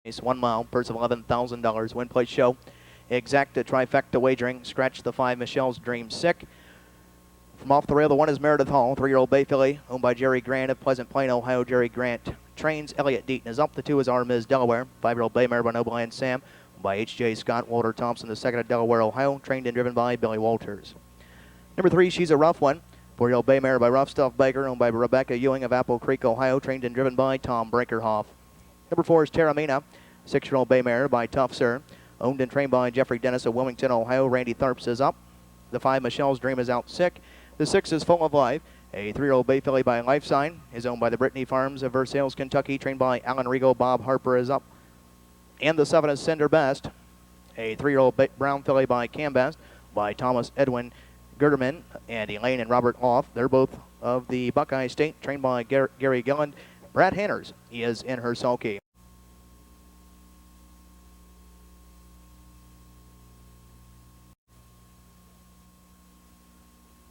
It's 1 mile, purse of $11,000. Win, place, show. Exacta trifecta wagering. Scratch the 5, Michelle's Dream Sick. From off the rail, the 1 is Meredith Hall, 3-year-old bay filly, owned by Jerry Grant of Pleasant Plain, Ohio. Jerry Grant trains. Elliott Deaton is up. The 2 is Our Ms. Delaware, 5-year-old bay mare by Noble and Sam, owned by H.J. Scott. Walter Thompson, the 2nd of Delaware, Ohio, trained and driven by Billy Walters. Number 3, She's a Rough One, 4-year-old bay mare by Rough Stuff Baker, owned by Rebecca Ewing of Apple Creek, Ohio, trained and driven by Tom Breakerhoff. Number 4 is Terramina, 6-year-old bay mare by Tough Sir, owned and trained by Jeffrey Dennis of Wilmington, Ohio. Randy Tharps is up. The 5, Michelle's Dream, is out sick. The 6 is Full of Life, a 3-year-old bay filly by Life Sign, is owned by the Brittany Farms of Versailles, Kentucky, trained by Alan Regal. Bob Harper is up. And the 7 is Sender Best, a 3-year-old brown filly by Cam Best, by Thomas Edwin Gerderman and Elaine and Robert Off. They're both of the Buckeye State, trained by Gary Gilland. Brad Hanners, he is in her sulky.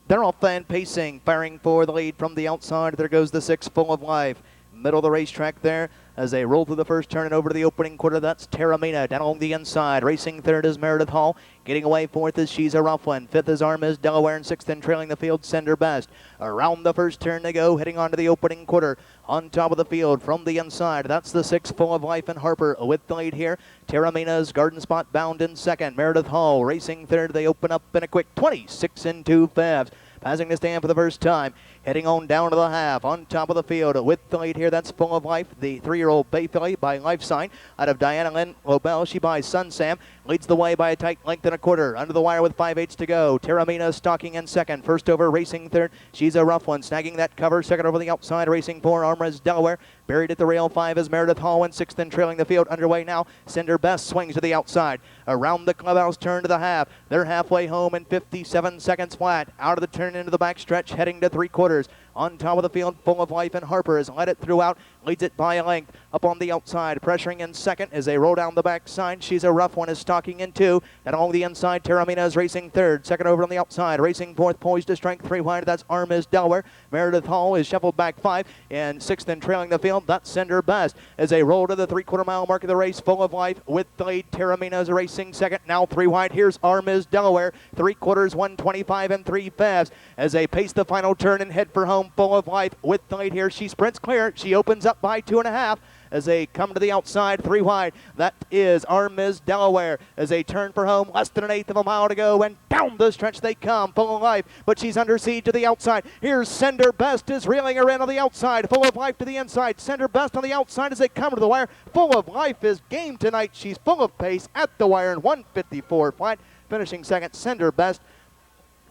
They're off then, pacing, firing for the lead from the outside. There goes the 6, Full of Life. Middle of the racetrack there as they roll through the first turn and over to the opening quarter. That's Terramina down along the inside. Racing third is Meredith Hall. Getting away fourth is She's a Rough One. Fifth is Our Ms. Delaware, and sixth and trailing the field, Sender Best. Around the first turn they go, heading on to the opening quarter. On top of the field from the inside, that's the 6, Full of Life, and Harper with the lead here. Terramina's Garden Spot bound in second. Meredith Hall racing third. They open up in a quick 26 and 2 fifths. Passing the stand for the first time, heading on down to the half, on top of the field with the lead here. That's Full of Life, the 3-year-old bay filly by Life Sign out of Diana Lynn Lobel. She by Sun Sam, leads the way by a tight length and a quarter. Under the wire with 5/8 to go. Terramina stalking in second. First over, racing third. She's a Rough One, snagging that cover. Second over the outside, racing 4, Our Ms. Delaware. Buried at the rail, 5 is Meredith Hall, and sixth and trailing the field. Underway now, Sender Best swings to the outside. Around the clubhouse turn to the half. They're halfway home in 57 seconds flat. Out of the turn into the back stretch, heading to 3/4. On top of the field, Full of Life, and Harper has led it throughout, leads it by a length. Up on the outside, pressuring in second as they roll down the backside. She's a Rough One is stalking in 2. And along the inside, Terramina is racing third. Second over on the outside, racing fourth, poised to strength 3 wide. That's Our Ms. Delaware. Meredith Hall is shuffled back 5. And sixth and trailing the field, that's Sender Best. As they roll to the 3/4 mile mark of the race, Full of Life with the lead. Terramina is racing second. Now 3 wide. Here's Our Ms. Delaware. 3/4, 125 and 3 fifths. As they pace the final turn and head for home, Full of Life with the lead here. She sprints clear. She opens up by 2.5 as they come to the outside, 3 wide. That is Our Ms. Delaware as they turn for home. Less than 1/8 of a mile to go, and down the stretch they come. Full of Life, but she's under siege to the outside. Here's Sender Best is reeling her in on the outside. Full of Life to the inside. Sender Best on the outside as they come to the wire. Full of Life is game tonight. She's full of pace at the wire in 1:54 flat. Finishing second, Sender Best.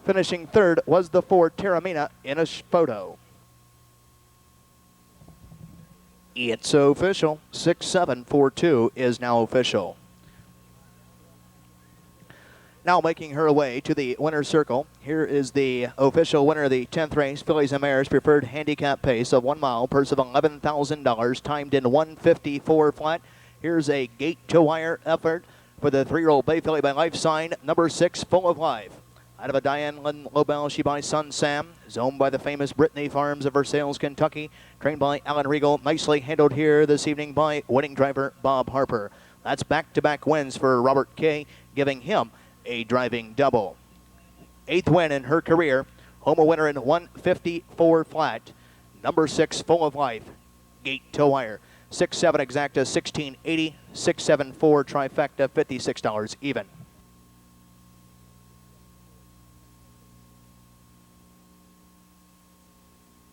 Finishing third was the 4, Terramina, in a photo. It's official. 6-7-4-2 is now official. Now making her way to the winner's circle. Here is the official winner of the 10th race, Fillies and Mares Preferred Handicap Pace of 1 mile, purse of $11,000, timed in 1:54 flat. Here's a gate-to-wire effort for the 3-year-old bay filly by Life Sign, number 6, Full of Life. Out of a Diane Lynn Lobel, she by Sun Sam, is owned by the famous Brittany Farms of Versailles, Kentucky, trained by Alan Regal. Nicely handled here this evening by winning driver Bob Harper. That's back-to-back wins for Robert Kay, giving him a driving double. 8th win in her career, home a winner in 1:54 flat. Number 6, Full of Life, gate to wire. 6-7 exacta, 1680, 6-7-4 trifecta, $56 even.